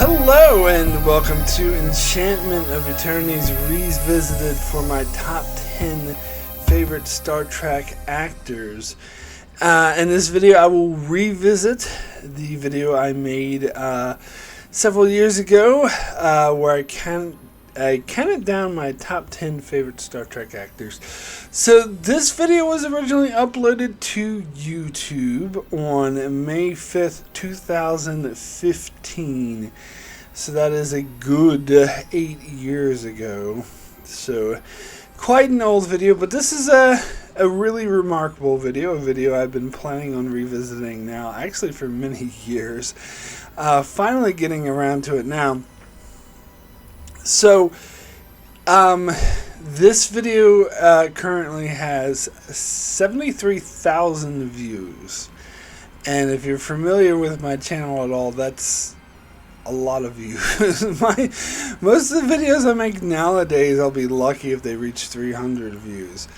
Hello and welcome to Enchantment of Eternity's Revisited for my top 10 favorite Star Trek actors. In this video I will revisit the video I made several years ago where I counted down my top 10 favorite Star Trek actors. So this video was originally uploaded to YouTube on May 5th, 2015. So that is a good 8 years ago. So quite an old video, but this is a really remarkable video, a video I've been planning on revisiting now, actually for many years. Finally getting around to it now. So, this video currently has 73,000 views. And if you're familiar with my channel at all, that's a lot of views. Most of the videos I make nowadays, I'll be lucky if they reach 300 views.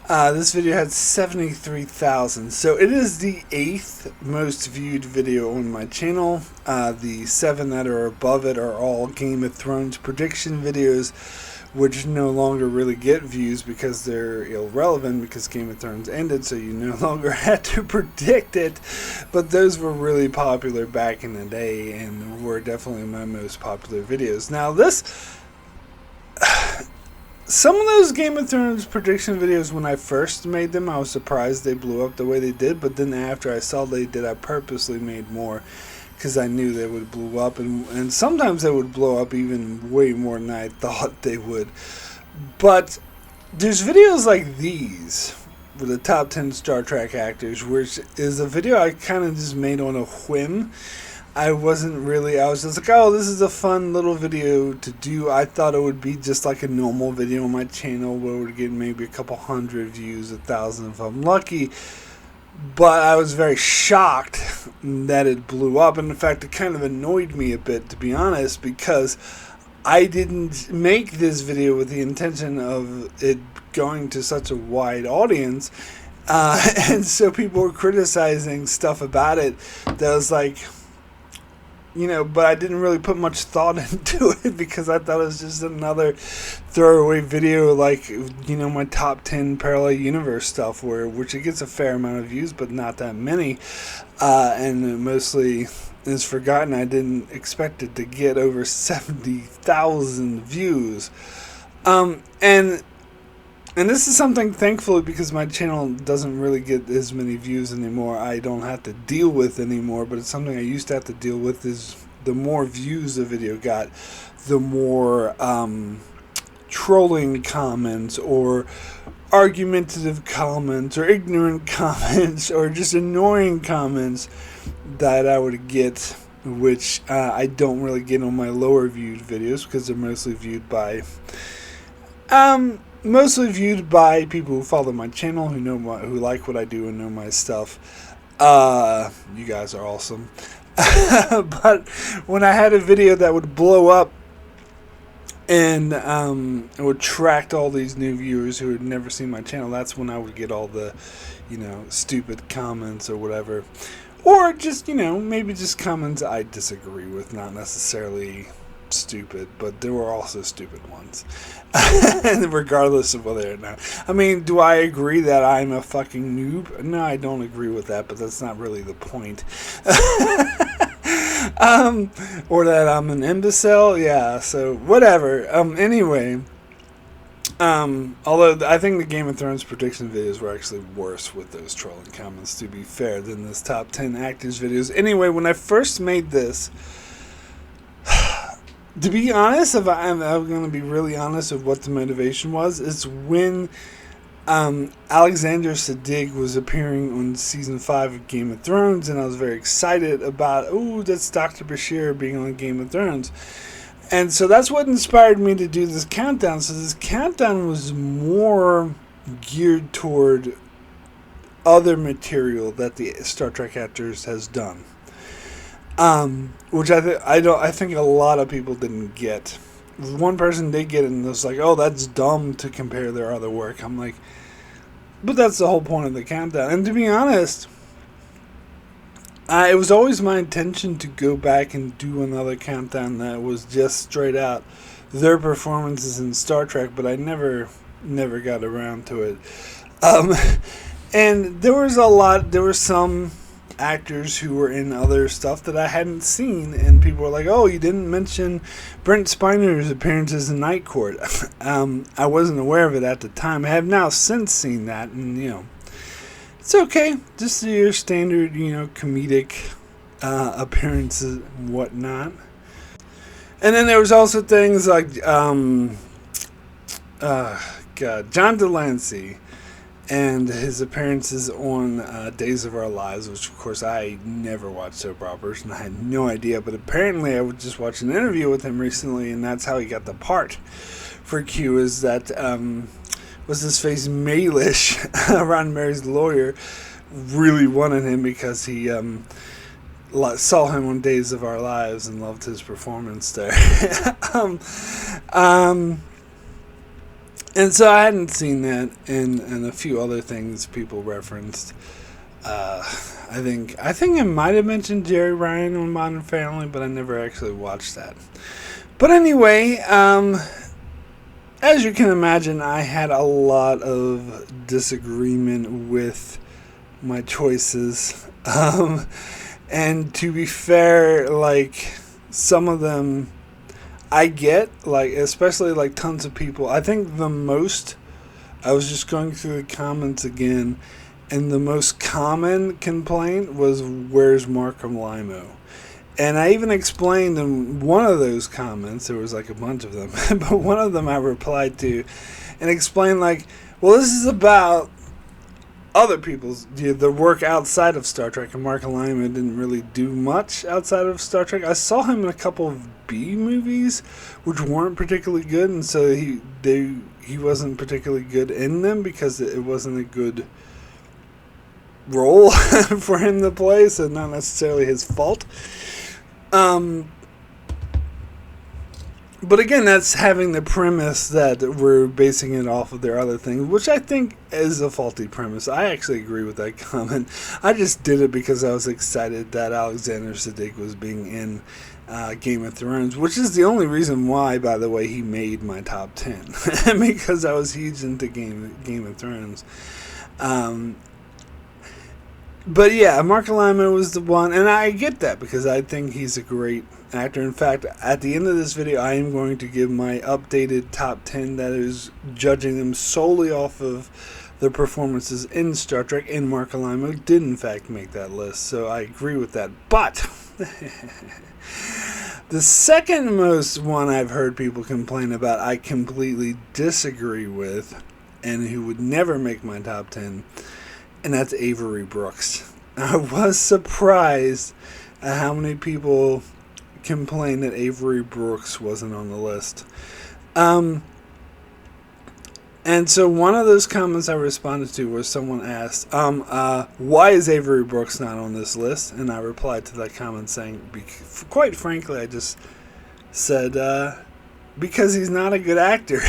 This video had 73,000, so it is the 8th most viewed video on my channel. The 7 that are above it are all Game of Thrones prediction videos, which no longer really get views because they're irrelevant because Game of Thrones ended, so you no longer had to predict it. But those were really popular back in the day and were definitely my most popular videos. Now some of those Game of Thrones prediction videos, when I first made them, I was surprised they blew up the way they did. But then after I saw they did, I purposely made more because I knew they would blow up. And sometimes they would blow up even way more than I thought they would. But there's videos like these with the top 10 Star Trek actors, which is a video I kind of just made on a whim. I was just like, oh, this is a fun little video to do. I thought it would be just like a normal video on my channel where it would get maybe a couple hundred views, 1,000 if I'm lucky. But I was very shocked that it blew up. And in fact, it kind of annoyed me a bit, to be honest, because I didn't make this video with the intention of it going to such a wide audience. And so people were criticizing stuff about it that was like, but I didn't really put much thought into it because I thought it was just another throwaway video like, my top 10 parallel universe stuff, which it gets a fair amount of views, but not that many. And mostly is forgotten. I didn't expect it to get over 70,000 views. And this is something, thankfully, because my channel doesn't really get as many views anymore, I don't have to deal with anymore, but it's something I used to have to deal with. Is the more views the video got, the more trolling comments or argumentative comments or ignorant comments or just annoying comments that I would get, which I don't really get on my lower viewed videos because they're mostly viewed by people who follow my channel, who like what I do and know my stuff. You guys are awesome. But when I had a video that would blow up and it would attract all these new viewers who had never seen my channel, that's when I would get all the, stupid comments or whatever. Or just, maybe just comments I disagree with, not necessarily stupid, but there were also stupid ones. Regardless of whether or not. I mean, do I agree that I'm a fucking noob? No, I don't agree with that, but that's not really the point. Or that I'm an imbecile? Yeah, so whatever. Anyway, although I think the Game of Thrones prediction videos were actually worse with those trolling comments, to be fair, than this top 10 actors videos. Anyway, when I first made this, to be honest, if I'm going to be really honest with what the motivation was, it's when Alexander Siddig was appearing on season 5 of Game of Thrones, and I was very excited about, that's Dr. Bashir being on Game of Thrones. And so that's what inspired me to do this countdown. So this countdown was more geared toward other material that the Star Trek actors has done. Which I think a lot of people didn't get. One person did get it and was like, oh, that's dumb to compare their other work. I'm like, but that's the whole point of the countdown. And to be honest, It was always my intention to go back and do another countdown that was just straight out their performances in Star Trek, but I never got around to it. Um, and there were some actors who were in other stuff that I hadn't seen, and people were like, "Oh, you didn't mention Brent Spiner's appearances in Night Court." I wasn't aware of it at the time. I have now since seen that, and it's okay. Just your standard, comedic appearances and whatnot. And then there was also things like, John Delancey and his appearances on Days of Our Lives, which of course I never watched soap operas and I had no idea, but apparently I would just watch an interview with him recently, and that's how he got the part for Q, is that was his face Maelish, Roddenberry's lawyer, really wanted him because he saw him on Days of Our Lives and loved his performance there. And so I hadn't seen that, and a few other things people referenced. I think I might have mentioned Jerry Ryan on Modern Family, but I never actually watched that. But anyway, as you can imagine, I had a lot of disagreement with my choices. And to be fair, like, some of them I get, like, especially like tons of people. I think the most, I was just going through the comments again, and the most common complaint was, "Where's Markham Limo?" And I even explained in one of those comments, there was like a bunch of them, but one of them I replied to and explained, like, well, this is about other people's, the work outside of Star Trek, and Mark Lima didn't really do much outside of Star Trek. I saw him in a couple of B movies, which weren't particularly good, and so he wasn't particularly good in them because it wasn't a good role for him to play, so not necessarily his fault. But again, that's having the premise that we're basing it off of their other thing, which I think is a faulty premise. I actually agree with that comment. I just did it because I was excited that Alexander Siddig was being in Game of Thrones, which is the only reason why, by the way, he made my top 10. Because I was huge into Game of Thrones. But yeah, Mark Lima was the one, and I get that because I think he's a great actor. In fact, at the end of this video, I am going to give my updated top 10 that is judging them solely off of their performances in Star Trek, and Mark Lima did in fact make that list, so I agree with that. But the second most one I've heard people complain about, I completely disagree with, and who would never make my top 10, and that's Avery Brooks. I was surprised at how many people complained that Avery Brooks wasn't on the list. And so one of those comments I responded to was someone asked, why is Avery Brooks not on this list? And I replied to that comment saying, quite frankly, I just said, because he's not a good actor.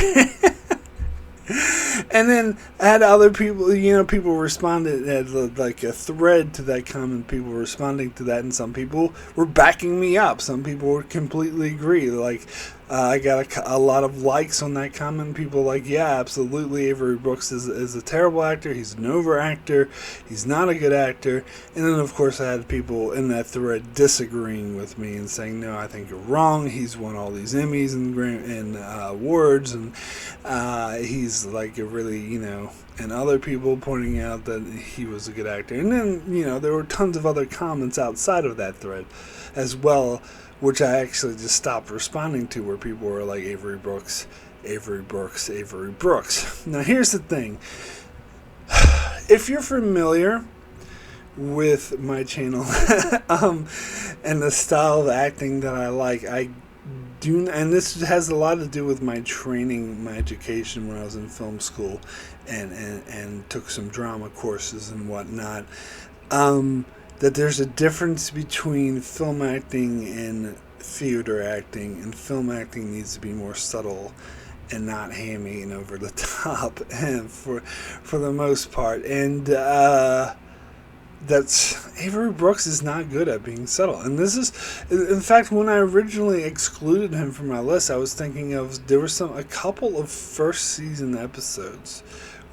And then I had other people, people responded, had like a thread to that comment, people responding to that, and some people were backing me up. Some people were completely agree. Like, I got a lot of likes on that comment. People like, yeah, absolutely, Avery Brooks is a terrible actor. He's an over actor. He's not a good actor. And then, of course, I had people in that thread disagreeing with me and saying, no, I think you're wrong. He's won all these Emmys and awards, and he's like a really, and other people pointing out that he was a good actor. And then, there were tons of other comments outside of that thread as well, which I actually just stopped responding to, where people were like, Avery Brooks, Avery Brooks, Avery Brooks. Now, here's the thing. If you're familiar with my channel and the style of acting that I like, I do, and this has a lot to do with my training, my education when I was in film school and took some drama courses and whatnot, that there's a difference between film acting and theater acting, and film acting needs to be more subtle and not hammy and over the top, and for the most part. And Avery Brooks is not good at being subtle. And this is, in fact, when I originally excluded him from my list, I was thinking of, there were a couple of first season episodes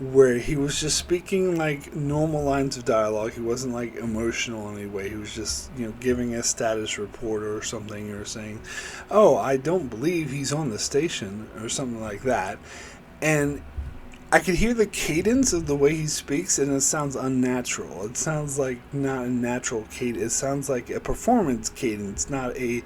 where he was just speaking like normal lines of dialogue. He wasn't like emotional in any way. He was just, giving a status report or something, or saying, "Oh, I don't believe he's on the station," or something like that. And I could hear the cadence of the way he speaks, and it sounds unnatural. It sounds like not a natural cadence. It sounds like a performance cadence, not a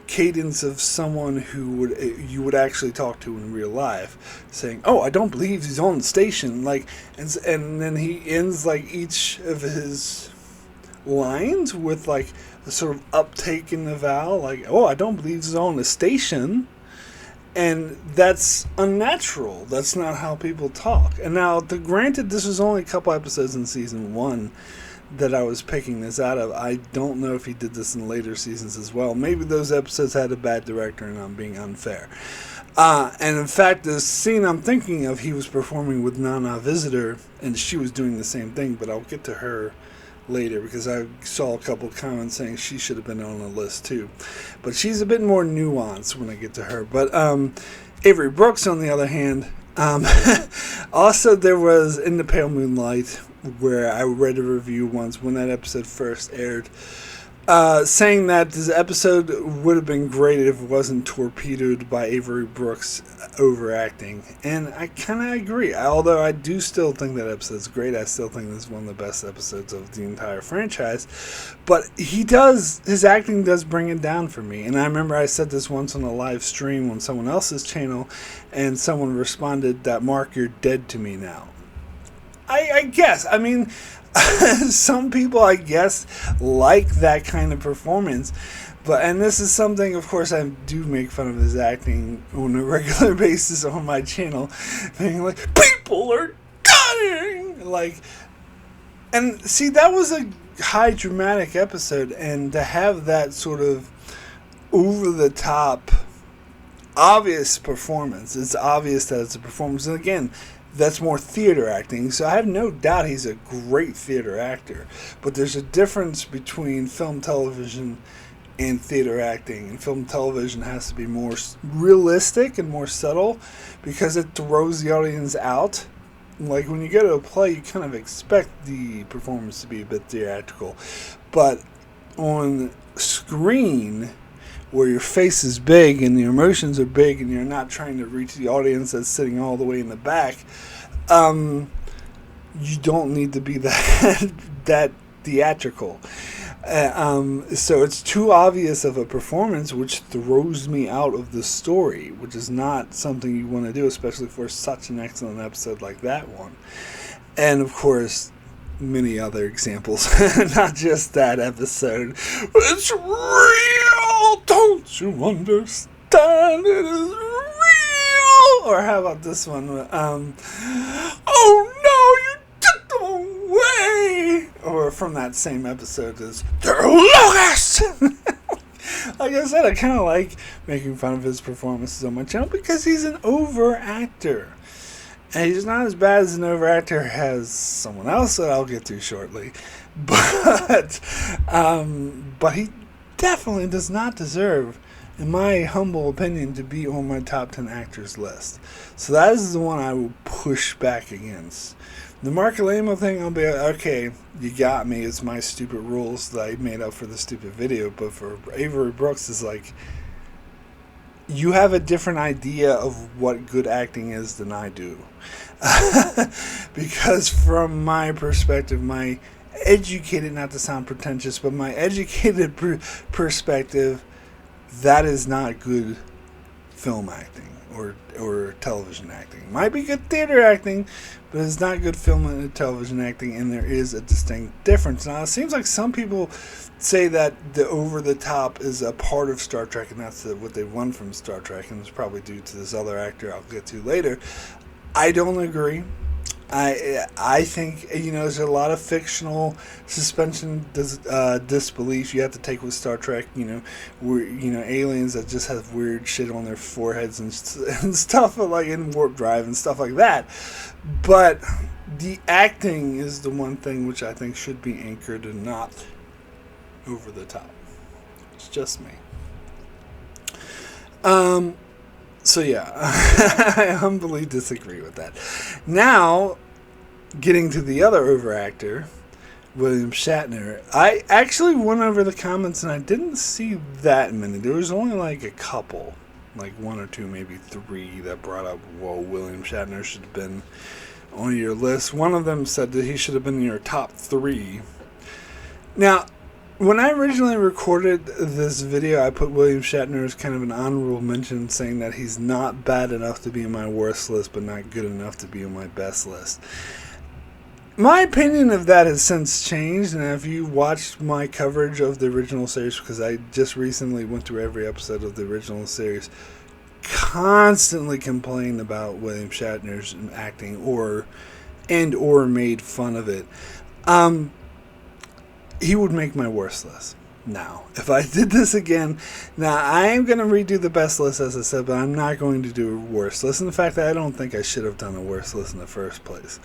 cadence of someone who you would actually talk to in real life, saying, "Oh, I don't believe he's on the station." And then he ends like each of his lines with like a sort of uptake in the vowel, like, "Oh, I don't believe he's on the station." And that's unnatural. That's not how people talk. And now, granted, this was only a couple episodes in season 1 that I was picking this out of. I don't know if he did this in later seasons as well. Maybe those episodes had a bad director and I'm being unfair. And in fact, the scene I'm thinking of, he was performing with Nana Visitor, and she was doing the same thing, but I'll get to her later because I saw a couple comments saying she should have been on the list too. But she's a bit more nuanced when I get to her. But Avery Brooks, on the other hand, also there was In the Pale Moonlight, where I read a review once when that episode first aired, saying that this episode would have been great if it wasn't torpedoed by Avery Brooks overacting. And I kind of agree. Although I do still think that episode's great. I still think this is one of the best episodes of the entire franchise. But his acting does bring it down for me. And I remember I said this once on a live stream on someone else's channel, and someone responded that, "Mark, you're dead to me now." I guess. I mean, some people, I guess, like that kind of performance. And this is something, of course, I do make fun of his acting on a regular basis on my channel. Being like, "People are dying!" And see, that was a high dramatic episode. And to have that sort of over-the-top, obvious performance, it's obvious that it's a performance. And again, that's more theater acting, so I have no doubt he's a great theater actor. But there's a difference between film, television, and theater acting. And film, television has to be more realistic and more subtle because it throws the audience out. Like when you go to a play, you kind of expect the performance to be a bit theatrical. But on screen, where your face is big and your emotions are big and you're not trying to reach the audience that's sitting all the way in the back, you don't need to be that theatrical. So it's too obvious of a performance, which throws me out of the story, which is not something you want to do, especially for such an excellent episode like that one. And of course, many other examples, not just that episode. It's real! Don't you understand? It is real! Or how about this one? Oh no, you took them away! Or from that same episode is, they're locusts! Like I said, I kind of like making fun of his performances on my channel because he's an over-actor. And he's not as bad as an overactor as someone else that I'll get to shortly. But he definitely does not deserve, in my humble opinion, to be on my top 10 actors list. So that is the one I will push back against. The Mark Alamo thing, I'll be okay, you got me. It's my stupid rules that I made up for the stupid video. But for Avery Brooks, it's like, you have a different idea of what good acting is than I do. Because from my perspective, my educated, not to sound pretentious, but my educated perspective, that is not good film acting or television acting. Might be good theater acting, but it's not good film and television acting, and there is a distinct difference. Now, it seems like some people say that the over-the-top is a part of Star Trek, and that's what they won from Star Trek, and it's probably due to this other actor I'll get to later. I don't agree. I think, there's a lot of fictional suspension disbelief you have to take with Star Trek, where, aliens that just have weird shit on their foreheads and stuff, like in warp drive and stuff like that. But the acting is the one thing which I think should be anchored and not over the top. It's just me. So yeah, I humbly disagree with that. Now, getting to the other overactor, William Shatner. I actually went over the comments and I didn't see that many. There was only like a couple, like one or two, maybe three, that brought up, whoa, William Shatner should have been on your list. One of them said that he should have been in your top 3. Now, when I originally recorded this video, I put William Shatner as kind of an honorable mention, saying that he's not bad enough to be in my worst list, but not good enough to be on my best list. My opinion of that has since changed, and if you watched my coverage of the original series, because I just recently went through every episode of the original series, constantly complained about William Shatner's acting or made fun of it, he would make my worst list. Now, if I did this again, now I am going to redo the best list, as I said, but I'm not going to do a worst list. And the fact that I don't think I should have done a worst list in the first place.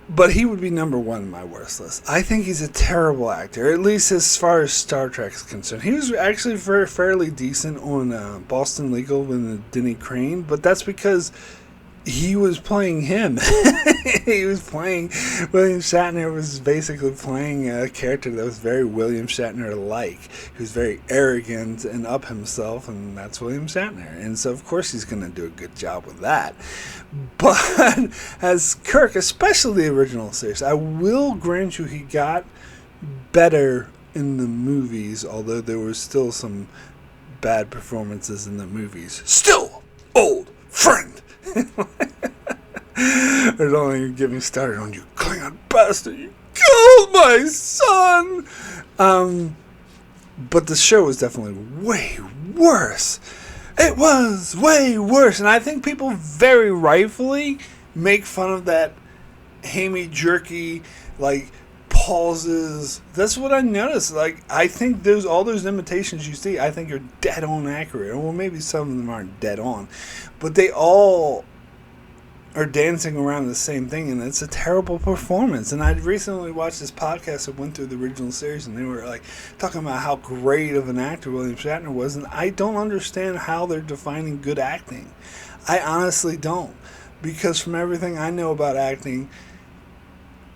But he would be number 1 in my worst list. I think he's a terrible actor, at least as far as Star Trek is concerned. He was actually fairly decent on Boston Legal with Denny Crane, but that's because he was playing him. He was playing William Shatner. Was basically playing a character that was very William Shatner-like. He was very arrogant and up himself, and that's William Shatner. And so, of course, he's going to do a good job with that. But as Kirk, especially the original series, I will grant you he got better in the movies, although there were still some bad performances in the movies. Still, old friend. Don't even get me started on you Klingon bastard. You killed my son. But the show was definitely way worse. It was way worse. And I think people very rightfully make fun of that hammy, jerky, like, pauses. That's what I noticed. Like, I think all those imitations you see, I think are dead on accurate. Well, maybe some of them aren't dead on, but they all are dancing around the same thing, and it's a terrible performance. And I recently watched this podcast that went through the original series, and they were like talking about how great of an actor William Shatner was, and I don't understand how they're defining good acting. I honestly don't, because from everything I know about acting,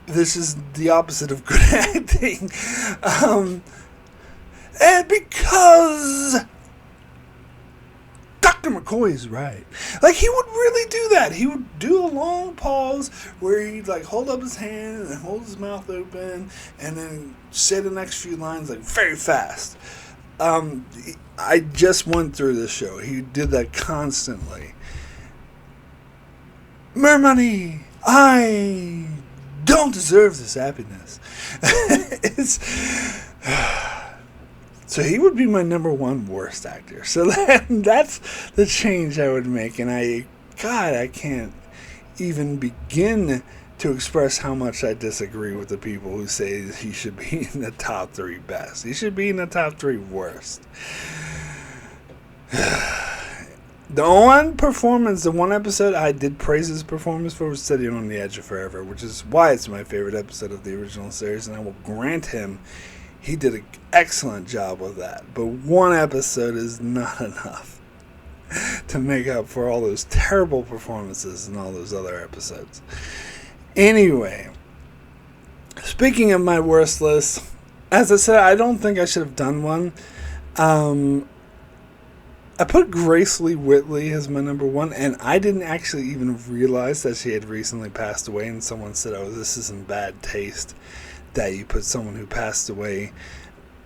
this is the opposite of good acting. And because Dr. McCoy is right. Like, he would really do that. He would do a long pause where he'd, like, hold up his hand and hold his mouth open and then say the next few lines, like, very fast. I just went through this show. He did that constantly. Mermoney, I don't deserve this happiness. So he would be my number 1 worst actor. So that's the change I would make. And I can't even begin to express how much I disagree with the people who say that he should be in the top 3 best. He should be in the top 3 worst. The one episode I did praise his performance for was Sitting on the Edge of Forever, which is why it's my favorite episode of the original series, and I will grant him he did an excellent job with that. But one episode is not enough to make up for all those terrible performances in all those other episodes. Anyway, speaking of my worst list, as I said, I don't think I should have done one. I put Grace Lee Whitley as my number 1, and I didn't actually even realize that she had recently passed away, and someone said, oh, this is in bad taste that you put someone who passed away.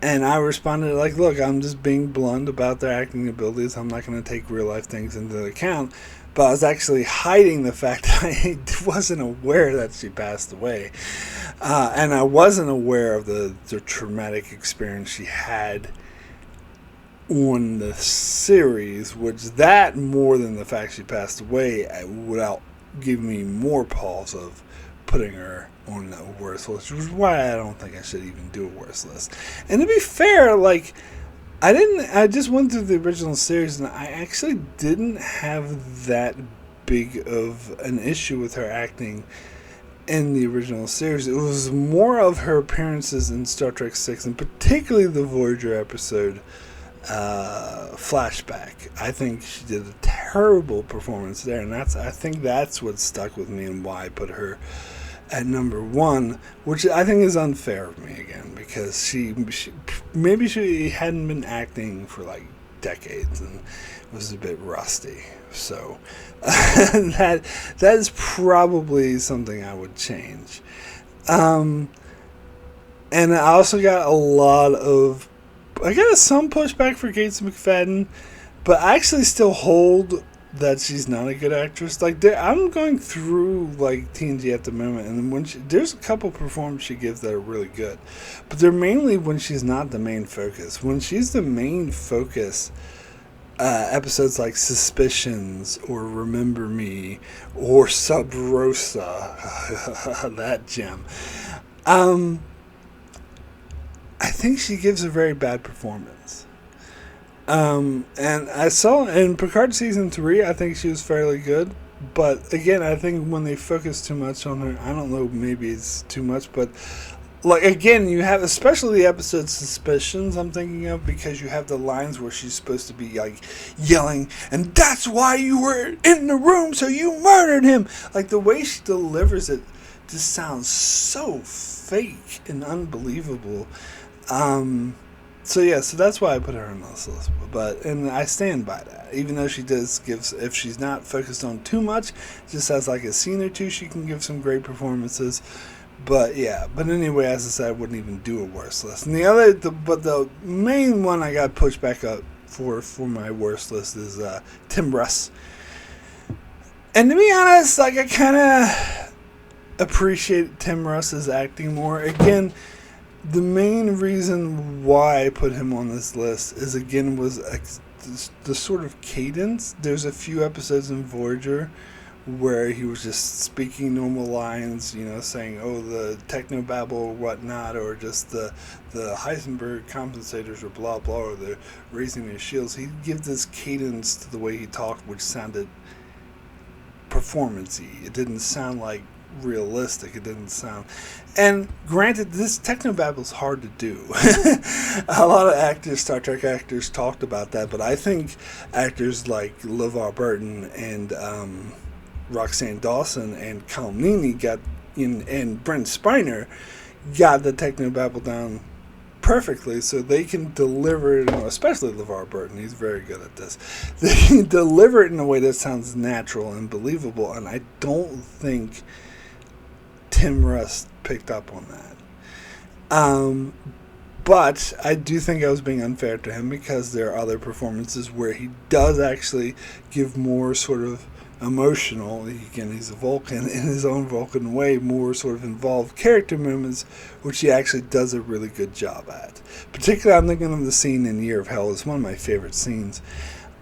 And I responded like, look, I'm just being blunt about their acting abilities. I'm not going to take real life things into account. But I was actually hiding the fact that I wasn't aware that she passed away. And I wasn't aware of the traumatic experience she had on the series, which that more than the fact she passed away would give me more pause of putting her on the worst list, which is why I don't think I should even do a worst list. And to be fair, like, I just went through the original series and I actually didn't have that big of an issue with her acting in the original series. It was more of her appearances in Star Trek 6, and particularly the Voyager episode, Flashback. I think she did a terrible performance there, and I think that's what stuck with me and why I put her at number 1, which I think is unfair of me again, because she maybe she hadn't been acting for like decades and was a bit rusty. So that is probably something I would change. And I also got I got some pushback for Gates McFadden, but I actually still hold that she's not a good actress. Like, I'm going through like TNG at the moment, and when there's a couple performances she gives that are really good, but they're mainly when she's not the main focus. When she's the main focus, episodes like Suspicions or Remember Me or Sub Rosa, that gem. I think she gives a very bad performance. And I saw in Picard season 3, I think she was fairly good. But again, I think when they focus too much on her, I don't know, maybe it's too much, but like, again, you have, especially the episode Suspicions, I'm thinking of, because you have the lines where she's supposed to be, like, yelling, and that's why you were in the room, so you murdered him. Like, the way she delivers it just sounds so fake and unbelievable. So that's why I put her on this list. And I stand by that. Even though she does give, if she's not focused on too much, just has like a scene or two, she can give some great performances. But anyway, as I said, I wouldn't even do a worst list. And the main one I got pushed back up for my worst list is Tim Russ. And to be honest, like, I kind of appreciate Tim Russ's acting more. Again, the main reason why I put him on this list is, again, was the sort of cadence. There's a few episodes in Voyager where he was just speaking normal lines, saying, oh, the technobabble or whatnot, or just the Heisenberg compensators or blah, blah, or the raising their shields. He'd give this cadence to the way he talked, which sounded performance-y. It didn't sound like realistic. It didn't sound... And granted, this technobabble is hard to do. A lot of actors, Star Trek actors, talked about that, but I think actors like LeVar Burton and Roxanne Dawson and Colm Meaney and Brent Spiner got the technobabble down perfectly, so they can deliver it, especially LeVar Burton. He's very good at this. They can deliver it in a way that sounds natural and believable, and I don't think Tim Russ picked up on that. But I do think I was being unfair to him, because there are other performances where he does actually give more sort of emotional, again, he's a Vulcan in his own Vulcan way, more sort of involved character moments, which he actually does a really good job at. Particularly, I'm thinking of the scene in Year of Hell. It's one of my favorite scenes,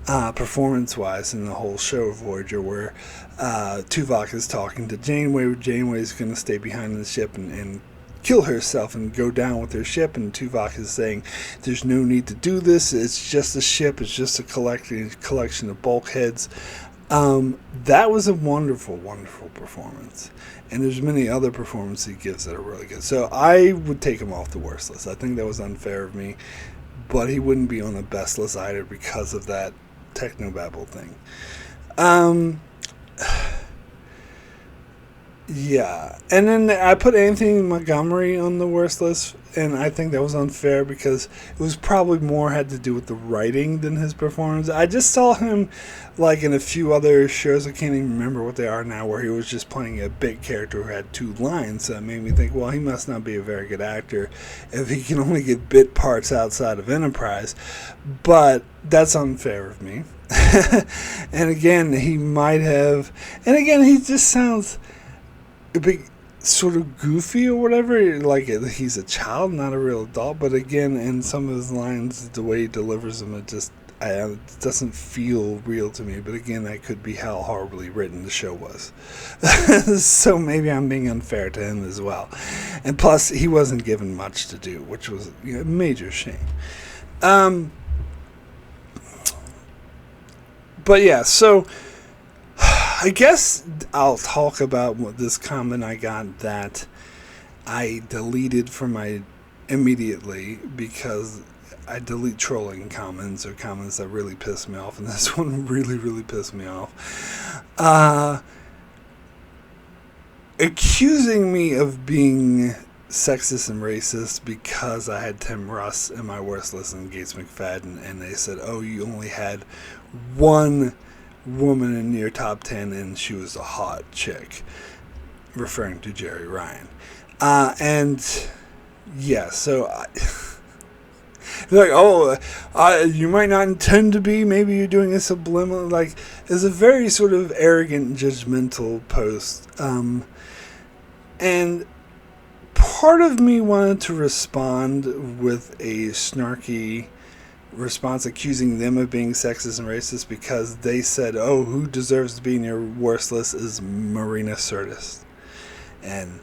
performance-wise, in the whole show of Voyager, where Tuvok is talking to Janeway. Janeway's going to stay behind in the ship and kill herself and go down with her ship, and Tuvok is saying, there's no need to do this, it's just a ship, it's just a collection of bulkheads. That was a wonderful, wonderful performance. And there's many other performances he gives that are really good. So I would take him off the worst list. I think that was unfair of me. But he wouldn't be on the best list either because of that technobabble thing. Yeah. And then I put Anthony Montgomery on the worst list, and I think that was unfair because it was probably more had to do with the writing than his performance. I just saw him like in a few other shows, I can't even remember what they are now, where he was just playing a big character who had 2 lines. So that made me think, well, he must not be a very good actor if he can only get bit parts outside of Enterprise. But that's unfair of me. And again, he might have... And again, he just sounds a bit sort of goofy or whatever, like he's a child, not a real adult. But again, in some of his lines, the way he delivers them, it just doesn't feel real to me. But again, that could be how horribly written the show was. So maybe I'm being unfair to him as well. And plus, he wasn't given much to do, which was a major shame. But yeah, so I guess I'll talk about this comment I got that I deleted from my immediately because I delete trolling comments or comments that really piss me off, and this one really, really pissed me off. Accusing me of being sexist and racist because I had Tim Russ in my worst list and Gates McFadden, and they said, oh, you only had one woman in your top 10 and she was a hot chick, referring to Jerry Ryan. And yeah, so they're like, oh, you might not intend to be, maybe you're doing a subliminal, like, it's a very sort of arrogant, judgmental post. And part of me wanted to respond with a snarky response accusing them of being sexist and racist because they said, oh, who deserves to be in your worst list is Marina Sirtis. And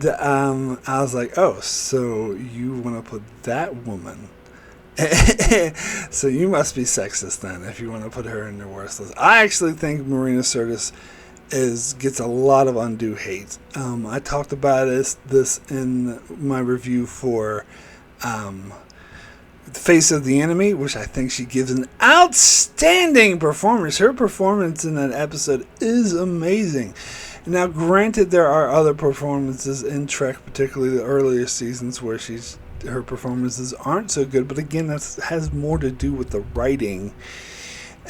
I was like, oh, so you want to put that woman so you must be sexist then if you want to put her in your worst list. I actually think Marina Sirtis gets a lot of undue hate. I talked about this in my review for The Face of the Enemy, which I think she gives an outstanding performance. Her performance in that episode is amazing. Now, granted, there are other performances in Trek, particularly the earlier seasons, where her performances aren't so good. But again, that has more to do with the writing.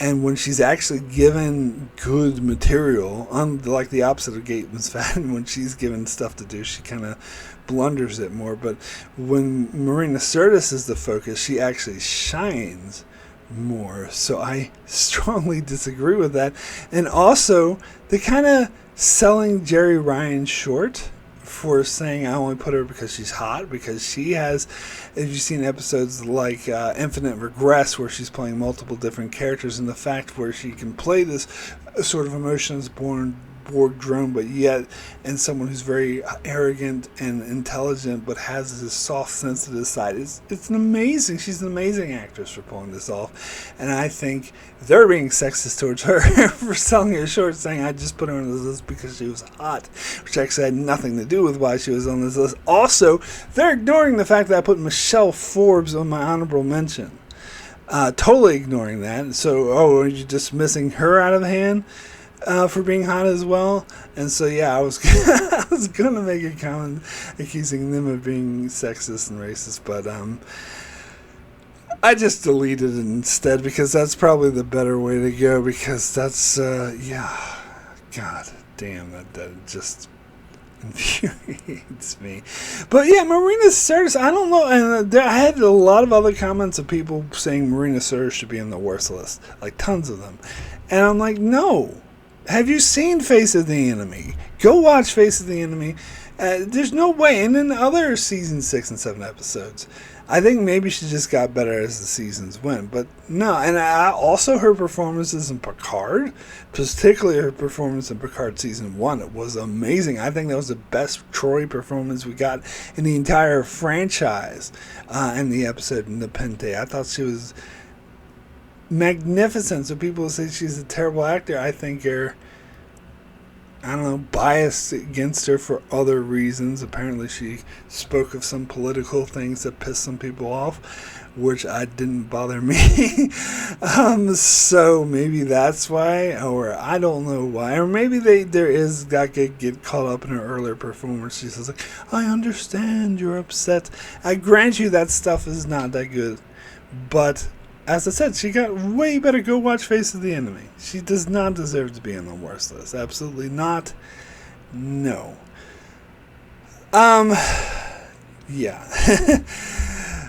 And when she's actually given good material, like the opposite of Gates McFadden, when she's given stuff to do, she kind of blunders it more. But when Marina Sirtis is the focus, she actually shines more. So I strongly disagree with that. And also, they kind of selling Jerry Ryan short for saying I only put her because she's hot, because she has, if you've seen episodes like Infinite Regress where she's playing multiple different characters, and the fact where she can play this sort of emotions born Borg drone, but yet and someone who's very arrogant and intelligent but has this soft sensitive side. She's an amazing actress for pulling this off, and I think they're being sexist towards her for selling her short, saying I just put her on this list because she was hot, which actually had nothing to do with why she was on this list. Also, they're ignoring the fact that I put Michelle Forbes on my honorable mention. Totally ignoring that. So, are you dismissing her out of hand for being hot as well? And so, yeah, I was I was gonna make a comment accusing them of being sexist and racist, but I just deleted it instead because that's probably the better way to go. Because that's God damn, that just infuriates me. But yeah, Marina Sirtis, I don't know, and I had a lot of other comments of people saying Marina Sirtis should be in the worst list, like tons of them, and I'm like, no. Have you seen Face of the Enemy? Go watch Face of the Enemy. There's no way. And in the other season 6 and 7 episodes, I think maybe she just got better as the seasons went. But no, and also her performances in Picard, particularly her performance in Picard season 1, it was amazing. I think that was the best Troy performance we got in the entire franchise in the episode in the Pente. I thought she was magnificent. So people say she's a terrible actor, I think are, I don't know, biased against her for other reasons. Apparently she spoke of some political things that pissed some people off, which didn't bother me. So maybe that's why, or I don't know why, or maybe that get caught up in her earlier performance. She says, like, I understand you're upset. I grant you that stuff is not that good, but as I said, she got way better. Go watch Face of the Enemy. She does not deserve to be on the worst list. Absolutely not. No. Yeah.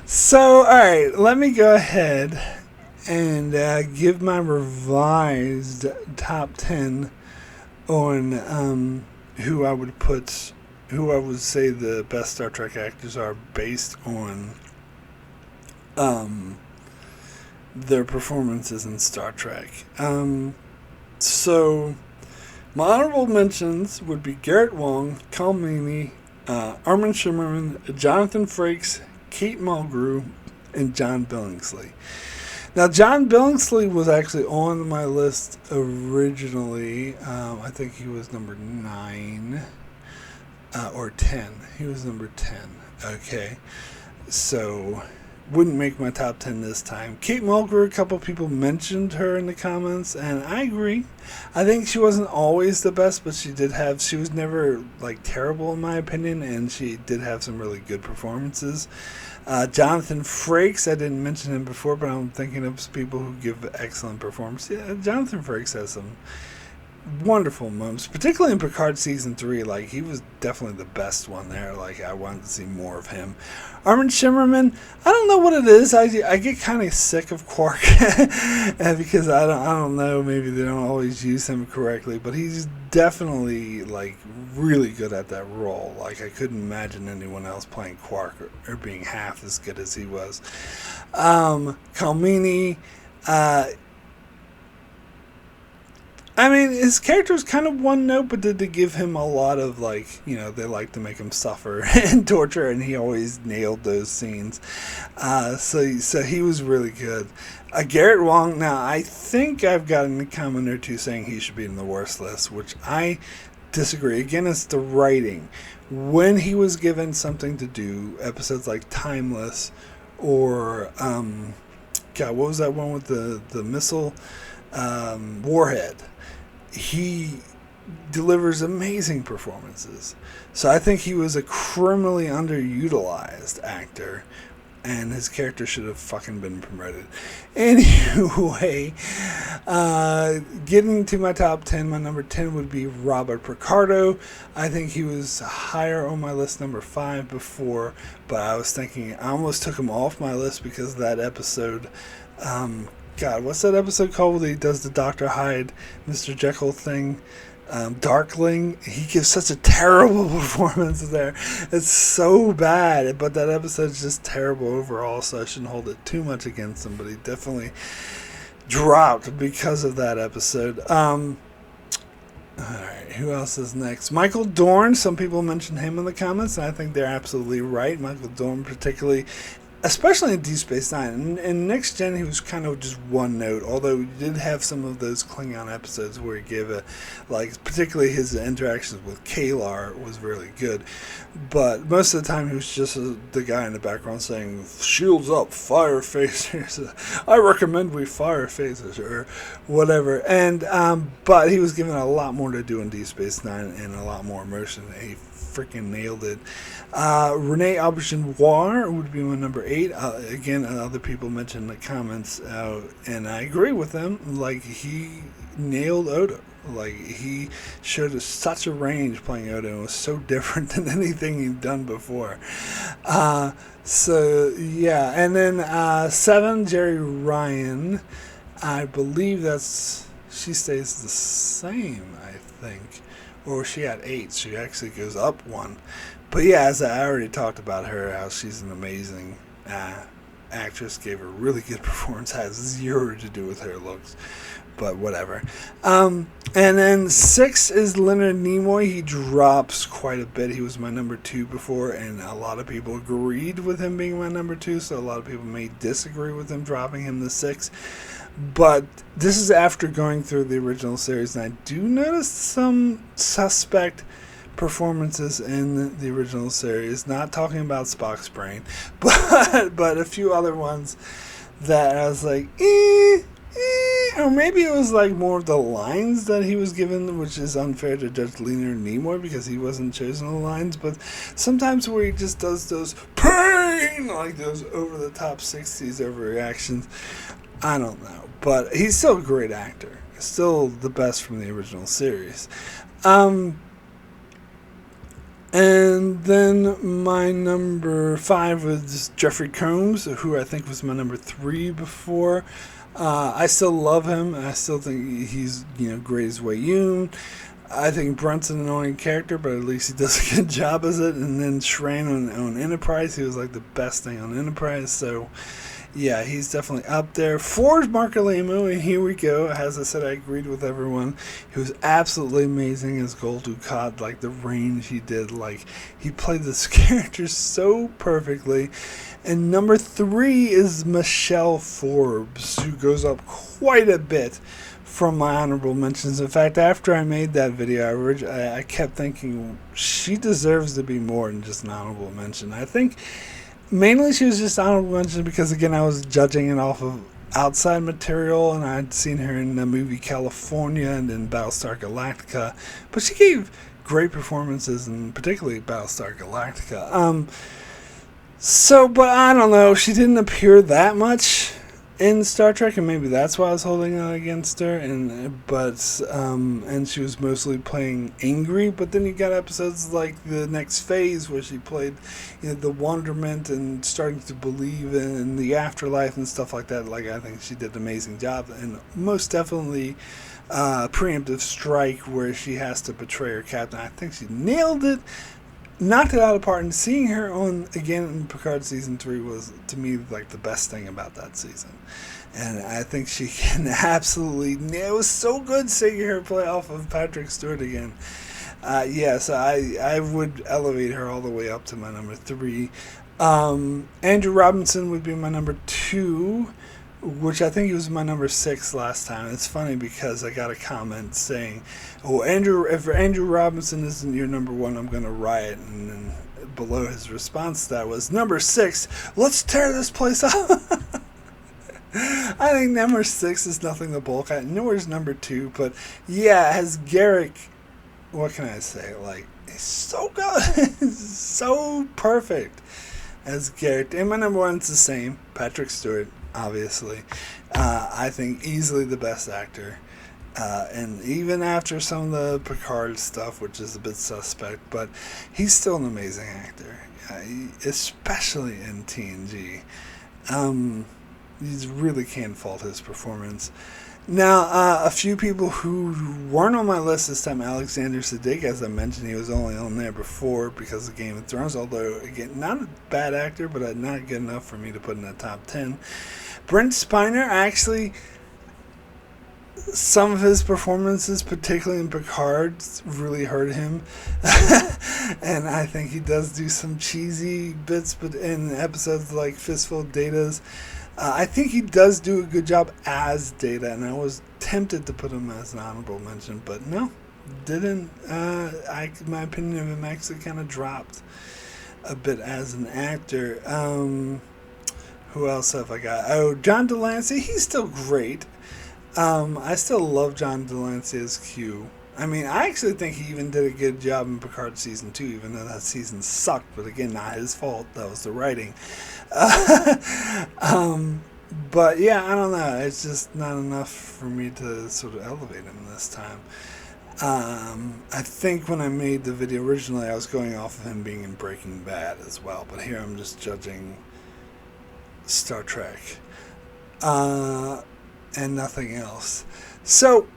So, alright, let me go ahead and give my revised top 10 on who I would say the best Star Trek actors are based on their performances in Star Trek. So, my honorable mentions would be Garrett Wang, Colm Meaney, Armin Shimmerman, Jonathan Frakes, Kate Mulgrew, and John Billingsley. Now, John Billingsley was actually on my list originally. I think he was number 9 or 10. He was number 10. Okay. So, wouldn't make my top 10 this time. Kate Mulgrew, a couple people mentioned her in the comments, and I agree. I think she wasn't always the best, but she was never like terrible in my opinion, and she did have some really good performances. Jonathan Frakes, I didn't mention him before, but I'm thinking of people who give excellent performances. Yeah, Jonathan Frakes has some wonderful moments, particularly in Picard season 3. Like, he was definitely the best one there. Like, I wanted to see more of him. Armin Shimmerman, I don't know what it is. I get kind of sick of Quark because I don't know, maybe they don't always use him correctly, but he's definitely like really good at that role. Like, I couldn't imagine anyone else playing Quark or being half as good as he was. Kalmini, I mean, his character was kind of one note, but did they give him a lot of, like, they like to make him suffer and torture, and he always nailed those scenes. So he was really good. Garrett Wang, now, I think I've gotten a comment or two saying he should be in the worst list, which I disagree. Again, it's the writing. When he was given something to do, episodes like Timeless or, what was that one with the missile? Warhead. He delivers amazing performances. So I think he was a criminally underutilized actor, and his character should have fucking been promoted. Anyway, getting to my top 10, my number 10 would be Robert Picardo. I think he was higher on my list, number 5 before, but I was thinking, I almost took him off my list because of that episode. God, what's that episode called where he does the Dr. Hyde, Mr. Jekyll thing? Darkling. He gives such a terrible performance there. It's so bad, but that episode's just terrible overall, so I shouldn't hold it too much against him, but he definitely dropped because of that episode. Alright, who else is next? Michael Dorn. Some people mentioned him in the comments, and I think they're absolutely right. Michael Dorn, particularly, especially in Deep Space Nine. In Next Gen, he was kind of just one note, although he did have some of those Klingon episodes where he gave particularly his interactions with Kalar was really good. But most of the time, he was just the guy in the background saying, "Shields up, fire phasers. I recommend we fire phasers," or whatever. And but he was given a lot more to do in Deep Space Nine and a lot more emotion. He freaking nailed it. Rene Auberjonois would be my number 8. Again, other people mentioned in the comments, and I agree with them. Like, he nailed Odo. Like, he showed us such a range playing Odo, and was so different than anything he'd done before. So yeah, and then 7, Jerry Ryan. I believe she stays the same, I think. Or she had 8, she actually goes up 1. But yeah, as I already talked about her, how she's an amazing actress, gave a really good performance, has 0 to do with her looks, but whatever. And then 6 is Leonard Nimoy. He drops quite a bit. He was my number 2 before, and a lot of people agreed with him being my number 2, so a lot of people may disagree with him dropping him to 6. But this is after going through the original series, and I do notice some suspect performances in the original series. Not talking about Spock's brain, but a few other ones that I was like, or maybe it was like more of the lines that he was given, which is unfair to judge Leonard Nimoy because he wasn't chosen the lines. But sometimes where he just does those pain, like those over the top 60s overreactions. I don't know, but he's still a great actor. Still the best from the original series. And then my number 5 was Jeffrey Combs, who I think was my number 3 before. I still love him. I still think he's great as Weyoun. I think Brunt's an annoying character, but at least he does a good job as it. And then Shran on Enterprise, he was like the best thing on Enterprise. So Yeah, he's definitely up there. 4 is Mark Alamo, and here we go. As I said, I agreed with everyone. He was absolutely amazing as Gul Dukat, like the range he did. Like, he played this character so perfectly. And number 3 is Michelle Forbes, who goes up quite a bit from my honorable mentions. In fact, after I made that video, I kept thinking she deserves to be more than just an honorable mention. I think mainly she was just honorable mention because, again, I was judging it off of outside material, and I'd seen her in the movie California and in Battlestar Galactica. But she gave great performances, and particularly Battlestar Galactica. But I don't know. She didn't appear that much in Star Trek, and maybe that's why I was holding out against her. And she was mostly playing angry. But then you got episodes like The Next Phase, where she played, the wonderment and starting to believe in the afterlife and stuff like that. Like, I think she did an amazing job, and most definitely Preemptive Strike, where she has to betray her captain. I think she nailed it. Knocked it out of the park, and seeing her on again in Picard season 3 was, to me, like the best thing about that season. And I think she can absolutely nail. It was so good seeing her play off of Patrick Stewart again. Yes, I would elevate her all the way up to my number 3. Andrew Robinson would be my number 2, which I think he was my number 6 last time. It's funny because I got a comment saying, "Oh, if Andrew Robinson isn't your number 1, I'm going to riot." And then below his response to that was, "Number 6, let's tear this place up." I think number 6 is nothing to bulk at. Nor is number 2. But yeah, as Garak, what can I say? Like, he's so good. So perfect as Garak. And my number 1's the same, Patrick Stewart. Obviously, I think easily the best actor, and even after some of the Picard stuff, which is a bit suspect, but he's still an amazing actor, especially in TNG. You really can't fault his performance. Now, a few people who weren't on my list this time: Alexander Siddig, as I mentioned, he was only on there before because of Game of Thrones, although, again, not a bad actor, but not good enough for me to put in the top 10. Brent Spiner, actually, some of his performances, particularly in Picard, really hurt him. And I think he does do some cheesy bits, but in episodes like Fistful of Data's, I think he does do a good job as Data, and I was tempted to put him as an honorable mention, but no, didn't. My opinion of him actually kind of dropped a bit as an actor. Who else have I got? Oh, John Delancey. He's still great. I still love John Delancey as Q. I mean, I actually think he even did a good job in Picard season 2, even though that season sucked. But again, not his fault. That was the writing. But yeah, I don't know. It's just not enough for me to sort of elevate him this time. I think when I made the video originally, I was going off of him being in Breaking Bad as well. But here I'm just judging Star Trek. And nothing else. So,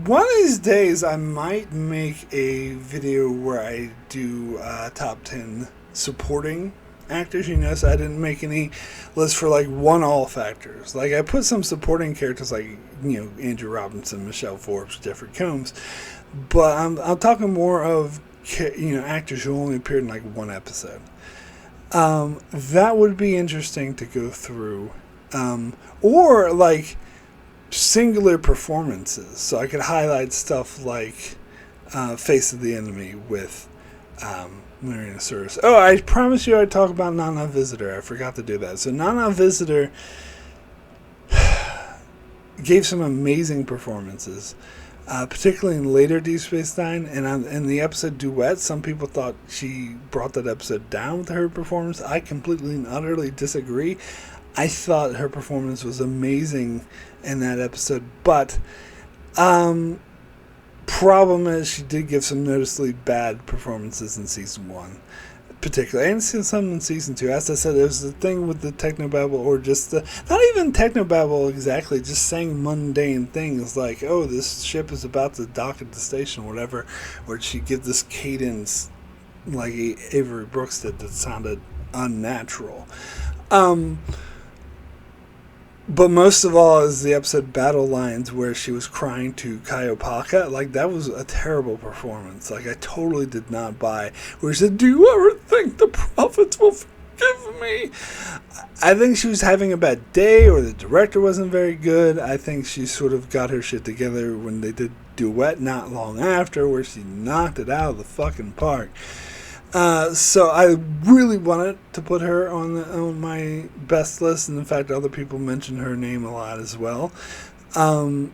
one of these days I might make a video where I do top 10 supporting actors. So I didn't make any list for like one-all factors. Like, I put some supporting characters like, Andrew Robinson, Michelle Forbes, Jeffrey Combs. But I'm talking more of, actors who only appeared in like one episode. That would be interesting to go through. Or like singular performances. So I could highlight stuff like Face of the Enemy with Marina Sirtis. Oh, I promised you I'd talk about Nana Visitor. I forgot to do that. So Nana Visitor gave some amazing performances, particularly in later Deep Space Nine. And in the episode Duet, some people thought she brought that episode down with her performance. I completely and utterly disagree. I thought her performance was amazing in that episode, but problem is she did give some noticeably bad performances in season 1, particularly, and some in season 2. As I said, there was the thing with the technobabble, or just not even technobabble exactly, just saying mundane things like, "Oh, this ship is about to dock at the station," or whatever, where she give this cadence like Avery Brooks did that sounded unnatural. But most of all is the episode Battle Lines, where she was crying to Kaiopaka. Like, that was a terrible performance. Like, I totally did not buy. Where she said, "Do you ever think the prophets will forgive me?" I think she was having a bad day, or the director wasn't very good. I think she sort of got her shit together when they did Duet not long after, where she knocked it out of the fucking park. So I really wanted to put her on my best list, and in fact, other people mention her name a lot as well. But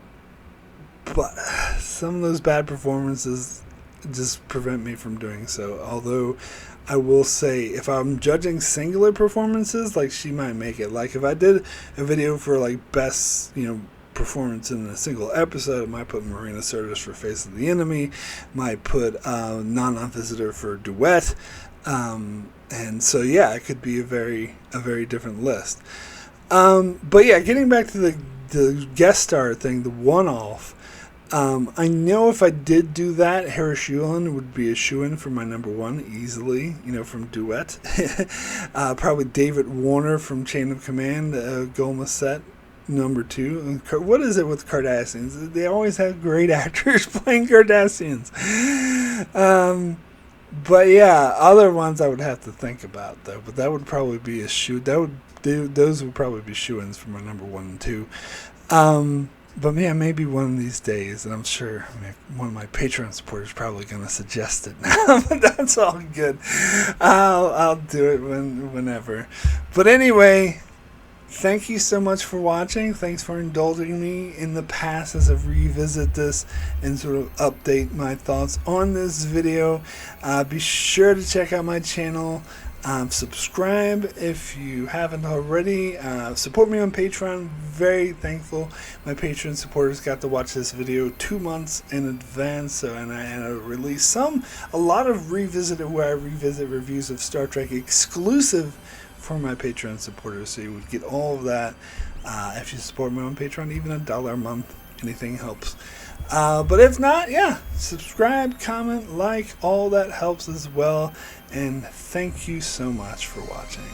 some of those bad performances just prevent me from doing so. Although I will say, if I'm judging singular performances, like, she might make it. Like, if I did a video for like best, performance in a single episode, I might put Marina Sirtis for Face of the Enemy, might put Nana Visitor for Duet, and so yeah, it could be a very different list. But yeah, getting back to the guest star thing, the one-off, I know if I did do that, Hera Shuon would be a shoo-in for my number one easily, from Duet. Probably David Warner from Chain of Command, Goma Set, number two. What is it with Cardassians? They always have great actors playing Cardassians. But yeah, other ones I would have to think about though. But that would probably be a shoe. Those would probably be shoo-ins for my number one and two. But yeah, maybe one of these days, and I'm sure one of my Patreon supporters is probably going to suggest it now. But that's all good. I'll do it whenever. But anyway, thank you so much for watching. Thanks for indulging me in the past as I revisit this and sort of update my thoughts on this video. Be sure to check out my channel. Subscribe if you haven't already. Support me on Patreon. Very thankful. My Patreon supporters got to watch this video 2 months in advance. And I released a lot of revisited, where I revisit reviews of Star Trek exclusive for my Patreon supporters, so you would get all of that. If you support me on Patreon, even $1 a month, anything helps. But if not, yeah, subscribe, comment, like, all that helps as well. And thank you so much for watching.